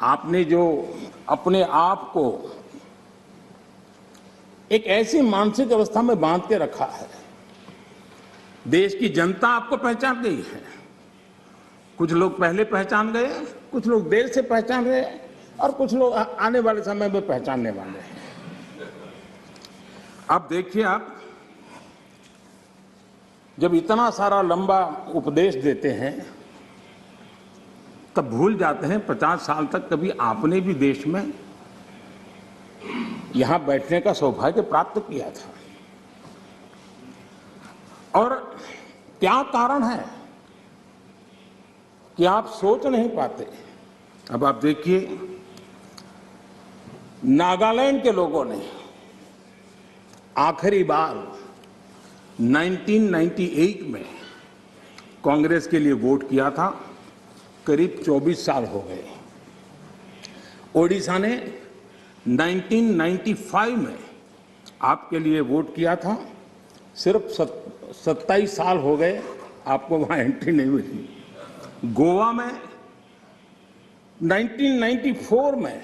आपने जो अपने आप को एक ऐसी मानसिक अवस्था में बांध के रखा है, देश की जनता आपको पहचान गई है। कुछ लोग पहले पहचान गए, कुछ लोग देर से पहचान गए और कुछ लोग आने वाले समय में पहचानने वाले हैं। अब देखिए, आप जब इतना सारा लंबा उपदेश देते हैं तब भूल जाते हैं 50 साल तक कभी आपने भी देश में यहां बैठने का सौभाग्य प्राप्त किया था। और क्या कारण है कि आप सोच नहीं पाते। अब आप देखिए, नागालैंड के लोगों ने आखिरी बार 1998 में कांग्रेस के लिए वोट किया था, करीब 24 साल हो गए। ओडिशा ने 1995 में आपके लिए वोट किया था, सिर्फ 27 साल हो गए, आपको वहां एंट्री नहीं मिली। गोवा में 1994 में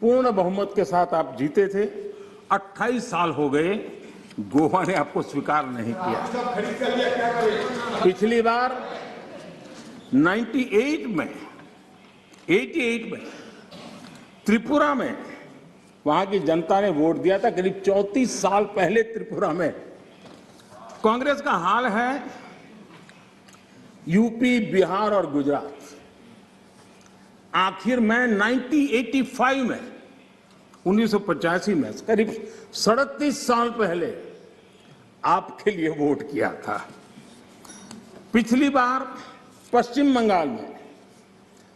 पूर्ण बहुमत के साथ आप जीते थे, 28 साल हो गए, गोवा ने आपको स्वीकार नहीं किया। पिछली बार 88 में त्रिपुरा में वहां की जनता ने वोट दिया था, करीब 34 साल पहले त्रिपुरा में। कांग्रेस का हाल है यूपी, बिहार और गुजरात। आखिर में 1985 में 1985 में करीब 37 साल पहले आपके लिए वोट किया था। पिछली बार पश्चिम बंगाल में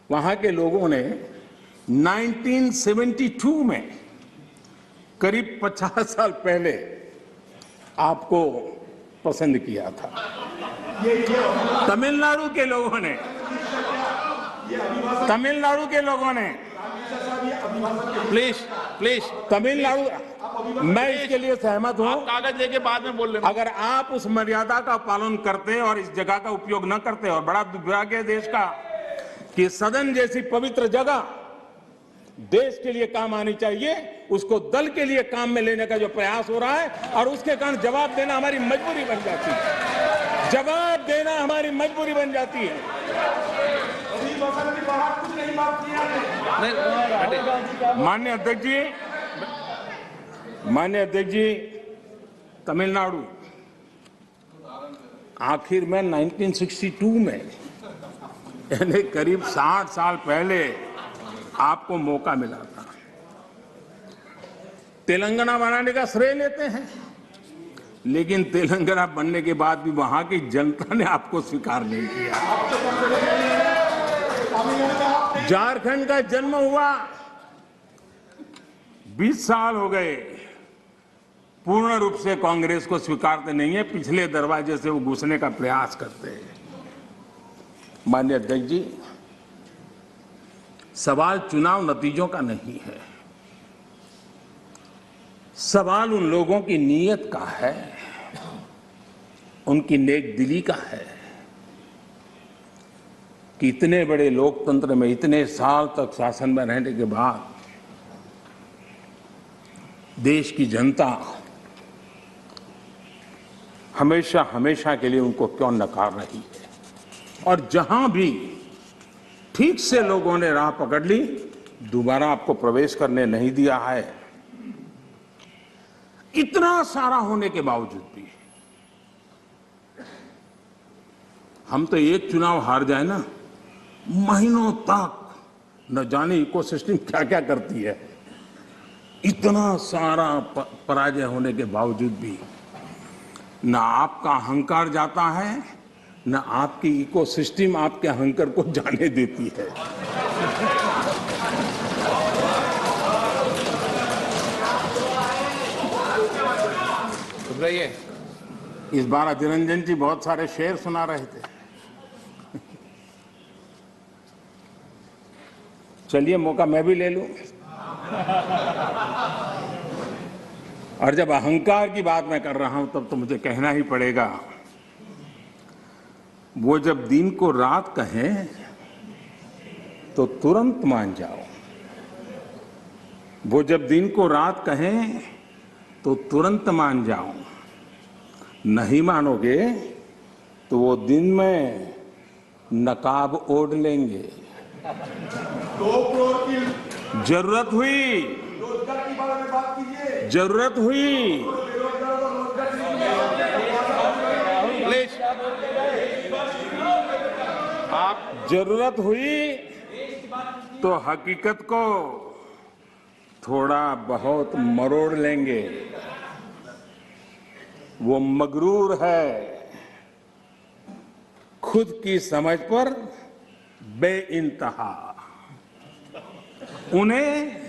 वहां के लोगों ने 1972 में करीब 50 साल पहले आपको पसंद किया था। तमिलनाडु के लोगों ने प्लीज तमिलनाडु, मैं इसके लिए सहमत हूं। कागज लेके बाद में बोल लेना। अगर आप उस मर्यादा का पालन करते और इस जगह का उपयोग न करते, और बड़ा दुर्भाग्य है देश का कि सदन जैसी पवित्र जगह देश के लिए काम आनी चाहिए, उसको दल के लिए काम में लेने का जो प्रयास हो रहा है, और उसके कारण जवाब देना हमारी मजबूरी बन जाती है। जवाब देना हमारी मजबूरी बन जाती है। माननीय अध्यक्ष जी, तमिलनाडु आखिर में 1962 में, यानी करीब 60 साल पहले आपको मौका मिला था। तेलंगाना बनाने का श्रेय लेते हैं, लेकिन तेलंगाना बनने के बाद भी वहां की जनता ने आपको स्वीकार नहीं किया। झारखंड का जन्म हुआ, 20 साल हो गए, पूर्ण रूप से कांग्रेस को स्वीकारते नहीं है, पिछले दरवाजे से वो घुसने का प्रयास करते हैं। माननीय अध्यक्ष जी, सवाल चुनाव नतीजों का नहीं है, सवाल उन लोगों की नीयत का है, उनकी नेक दिली का है कि इतने बड़े लोकतंत्र में इतने साल तक शासन में रहने के बाद देश की जनता हमेशा हमेशा के लिए उनको क्यों नकार रही है। और जहां भी ठीक से लोगों ने राह पकड़ ली, दोबारा आपको प्रवेश करने नहीं दिया है। इतना सारा होने के बावजूद भी हम तो एक चुनाव हार जाए ना, महीनों तक न जाने इकोसिस्टम क्या क्या करती है। इतना सारा पराजय होने के बावजूद भी न आपका अहंकार जाता है, न आपकी इकोसिस्टम आपके अहंकार को जाने देती है। इस बार अधीर रंजन जी बहुत सारे शेर सुना रहे थे। चलिए, मौका मैं भी ले लूं। और जब अहंकार की बात मैं कर रहा हूं तब तो मुझे कहना ही पड़ेगा, वो जब दिन को रात कहें तो तुरंत मान जाओ। वो जब दिन को रात कहें तो तुरंत मान जाओ। नहीं मानोगे तो वो दिन में नकाब ओढ़ लेंगे। 2 करोड़ की जरूरत हुई, रोजगार के बारे में बात कीजिए। जरूरत हुई, प्लीज, आप जरूरत हुई तो हकीकत को थोड़ा बहुत मरोड़ लेंगे। वो मगरूर है, खुद की समझ पर बेइंतहा। उन्हें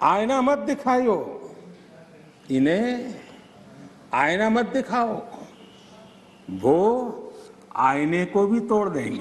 आईना मत दिखाओ, इन्हें आईना मत दिखाओ, वो आईने को भी तोड़ देंगे।